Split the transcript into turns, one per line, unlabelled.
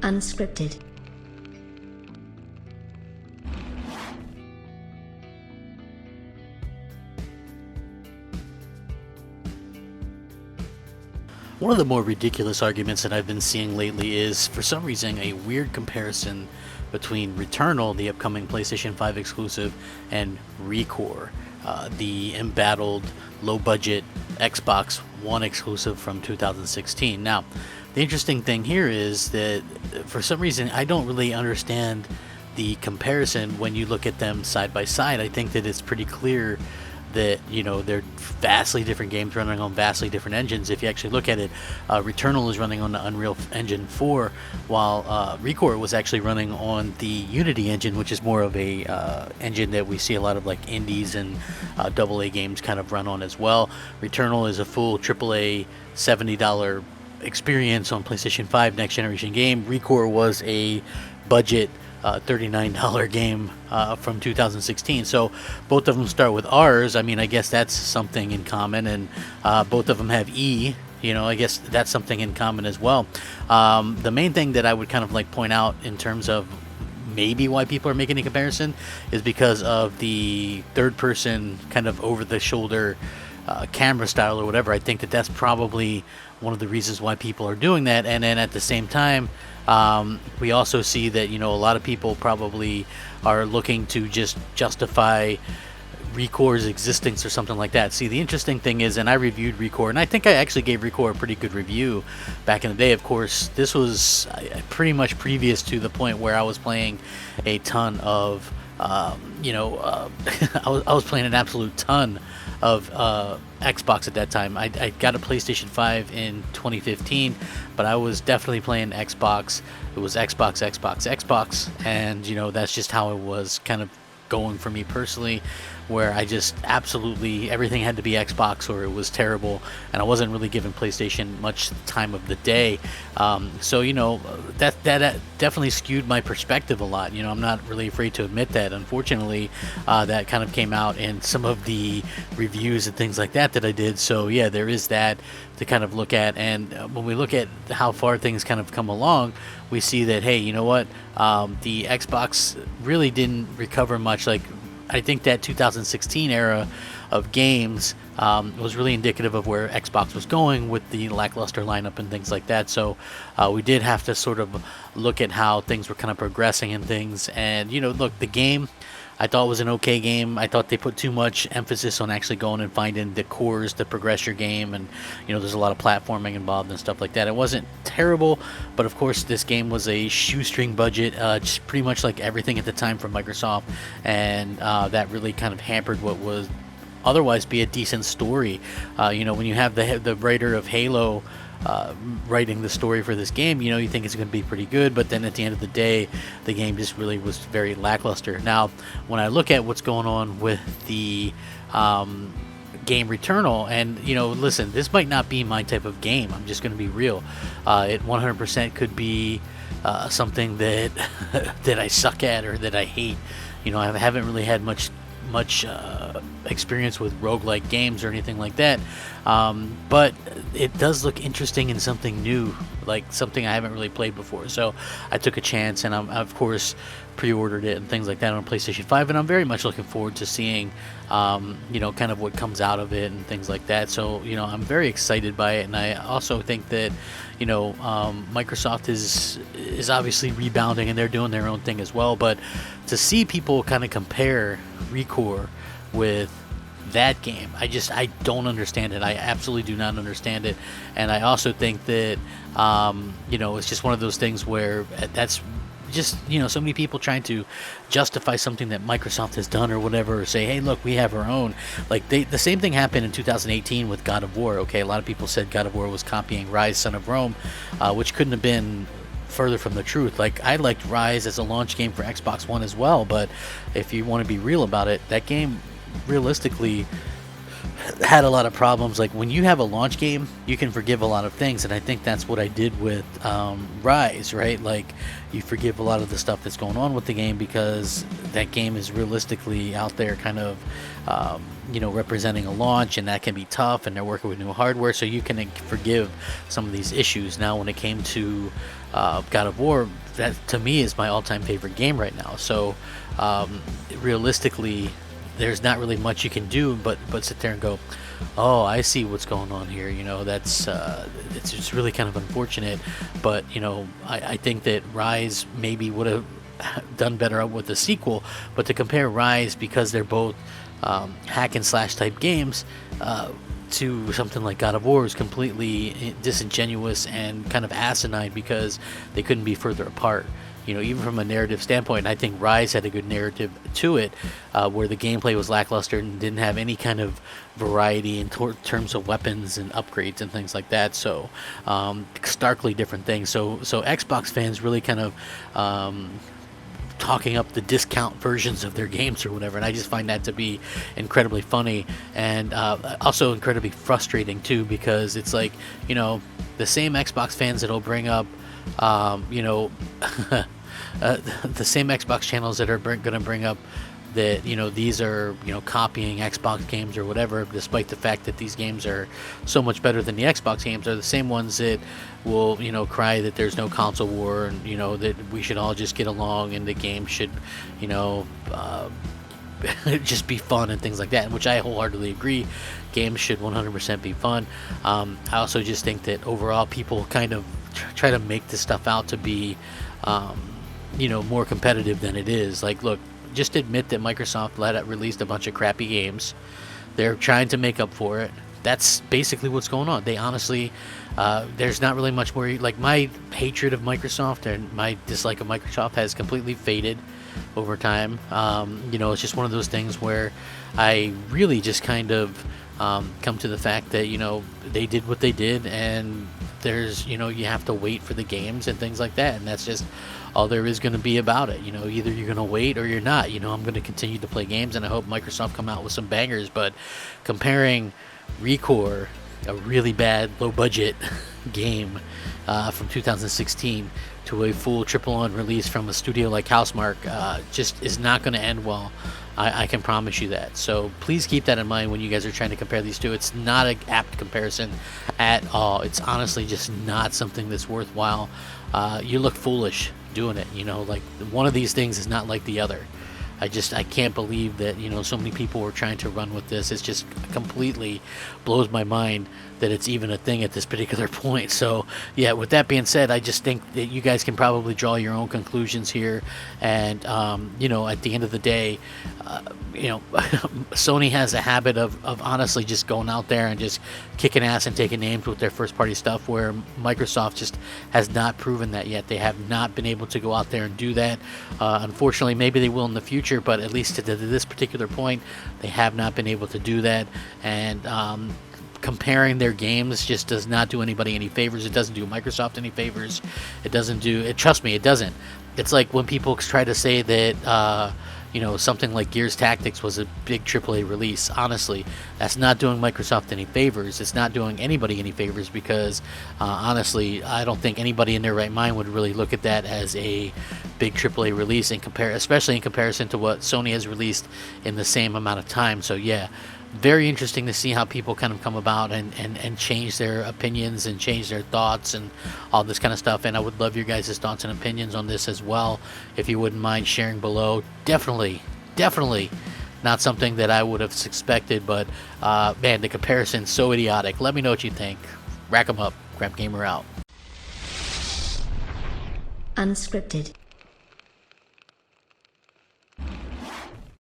Unscripted.
One of the more ridiculous arguments that I've been seeing lately is, for some reason, a weird comparison between Returnal, the upcoming PlayStation 5 exclusive, and Recore, the embattled, low-budget Xbox One exclusive from 2016. Now, the interesting thing here is that, for some reason, I don't really understand the comparison when you look at them side by side. I think that it's pretty clear that, you know, they're vastly different games running on vastly different engines. If you actually look at it, Returnal is running on the Unreal Engine 4, while Recore was actually running on the Unity engine, which is more of a engine that we see a lot of like indies and AA games kind of run on as well. Returnal is a full AAA $70 experience on PlayStation 5 next generation game. Recore was a budget $39 game from 2016. So both of them start with R's. I mean, I guess that's something in common, and both of them have E. You know, I guess that's something in common as well. The main thing that I would kind of like point out in terms of maybe why people are making a comparison is because of the third person kind of over the shoulder camera style or whatever. I think that that's probably one of the reasons why people are doing that. And then at the same time, we also see that, you know, a lot of people probably are looking to just justify Recore's existence or something like that. See, the interesting thing is, and I reviewed Recore, and I think I actually gave Recore a pretty good review back in the day. Of course, this was pretty much previous to the point where I was playing a ton of, I was playing an absolute ton of Xbox at that time. I got a PlayStation 5 in 2015, but I was definitely playing Xbox. It was Xbox, and, you know, that's just how it was kind of going for me personally, where I just absolutely everything had to be Xbox or it was terrible, and I wasn't really giving PlayStation much time of the day. So, you know, that definitely skewed my perspective a lot. You know, I'm not really afraid to admit that. Unfortunately, that kind of came out in some of the reviews and things like that I did. So yeah, there is that to kind of look at. And when we look at how far things kind of come along, we see that, hey, you know what, the Xbox really didn't recover much. Like, I think that 2016 era of games was really indicative of where Xbox was going with the lackluster lineup and things like that. So we did have to sort of look at how things were kind of progressing and things. And, you know, look, the game I thought was an okay game. I thought they put too much emphasis on actually going and finding the cores to progress your game, and, you know, there's a lot of platforming involved and stuff like that. It wasn't terrible, but of course this game was a shoestring budget, just pretty much like everything at the time from Microsoft, and that really kind of hampered what was otherwise be a decent story. You know, when you have the writer of Halo writing the story for this game, you know, you think it's going to be pretty good, but then at the end of the day, the game just really was very lackluster. Now, when I look at what's going on with the game Returnal, and, you know, listen, this might not be my type of game. I'm just going to be real. It 100% could be something that that I suck at or that I hate. You know, I haven't really had much experience with roguelike games or anything like that, but it does look interesting and something new, like something I haven't really played before. So I took a chance, and I of course pre-ordered it and things like that on PlayStation 5, and I'm very much looking forward to seeing you know, kind of what comes out of it and things like that. So, you know, I'm very excited by it, and I also think that, you know, Microsoft is obviously rebounding and they're doing their own thing as well. But to see people kind of compare Recore with that game, I don't understand it. I absolutely do not understand it. And I also think that you know, it's just one of those things where that's just, you know, so many people trying to justify something that Microsoft has done or whatever, or say, hey, look, we have our own. Like, the same thing happened in 2018 with God of War. Okay, a lot of people said God of War was copying Ryse, Son of Rome, which couldn't have been further from the truth. Like, I liked Ryse as a launch game for Xbox One as well, but if you want to be real about it, that game realistically had a lot of problems. Like, when you have a launch game, you can forgive a lot of things, and I think that's what I did with Ryse, right? Like, you forgive a lot of the stuff that's going on with the game because that game is realistically out there kind of representing a launch, and that can be tough, and they're working with new hardware, so you can forgive some of these issues. Now, when it came to God of War, that to me is my all-time favorite game right now. So realistically, there's not really much you can do but sit there and go, oh, I see what's going on here. That's it's just really kind of unfortunate. But I think that Ryse maybe would have done better with the sequel. But to compare Ryse, because they're both hack and slash type games, to something like God of War is completely disingenuous and kind of asinine, because they couldn't be further apart. Even from a narrative standpoint, I think Ryse had a good narrative to it, where the gameplay was lackluster and didn't have any kind of variety in terms of weapons and upgrades and things like that. So, starkly different things. So Xbox fans really kind of talking up the discount versions of their games or whatever, and I just find that to be incredibly funny, and also incredibly frustrating too, because it's like, the same Xbox fans that'll bring up the same Xbox channels that are going to bring up that these are copying Xbox games or whatever, despite the fact that these games are so much better than the Xbox games, are the same ones that will cry that there's no console war, and that we should all just get along and the game should just be fun and things like that, which I wholeheartedly agree. Games should 100% be fun. I also just think that overall people kind of try to make this stuff out to be more competitive than it is. Like, look, just admit that Microsoft released a bunch of crappy games. They're trying to make up for it. That's basically what's going on. They honestly, there's not really much more. Like, my hatred of Microsoft and my dislike of Microsoft has completely faded over time. It's just one of those things where I really just kind of come to the fact that they did what they did, and there's you have to wait for the games and things like that, and that's just all there is going to be about it. Either you're going to wait or you're not. I'm going to continue to play games, and I hope Microsoft come out with some bangers. But comparing Recore, a really bad low budget game from 2016, to a full triple-on release from a studio like Housemarque, just is not going to end well. I can promise you that. So please keep that in mind when you guys are trying to compare these two. It's not an apt comparison at all. It's honestly just not something that's worthwhile. You look foolish doing it. Like, one of these things is not like the other. I can't believe that so many people were trying to run with this. It's just completely blows my mind that it's even a thing at this particular point. So yeah, with that being said, I just think that you guys can probably draw your own conclusions here, and at the end of the day, Sony has a habit of honestly just going out there and just kicking ass and taking names with their first party stuff, where Microsoft just has not proven that yet. They have not been able to go out there and do that. Unfortunately, maybe they will in the future, but at least to this particular point, they have not been able to do that. And comparing their games just does not do anybody any favors. It doesn't do Microsoft any favors. It doesn't do it. Trust me, it doesn't. It's like when people try to say that something like Gears Tactics was a big AAA release. Honestly, that's not doing Microsoft any favors. It's not doing anybody any favors, because honestly, I don't think anybody in their right mind would really look at that as a big AAA release especially in comparison to what Sony has released in the same amount of time. So yeah, very interesting to see how people kind of come about and change their opinions and change their thoughts and all this kind of stuff. And I would love your guys' thoughts and opinions on this as well, if you wouldn't mind sharing below. Definitely not something that I would have expected, but man, the comparison's so idiotic. Let me know what you think. Rack 'em up. Crapgamer out.
Unscripted.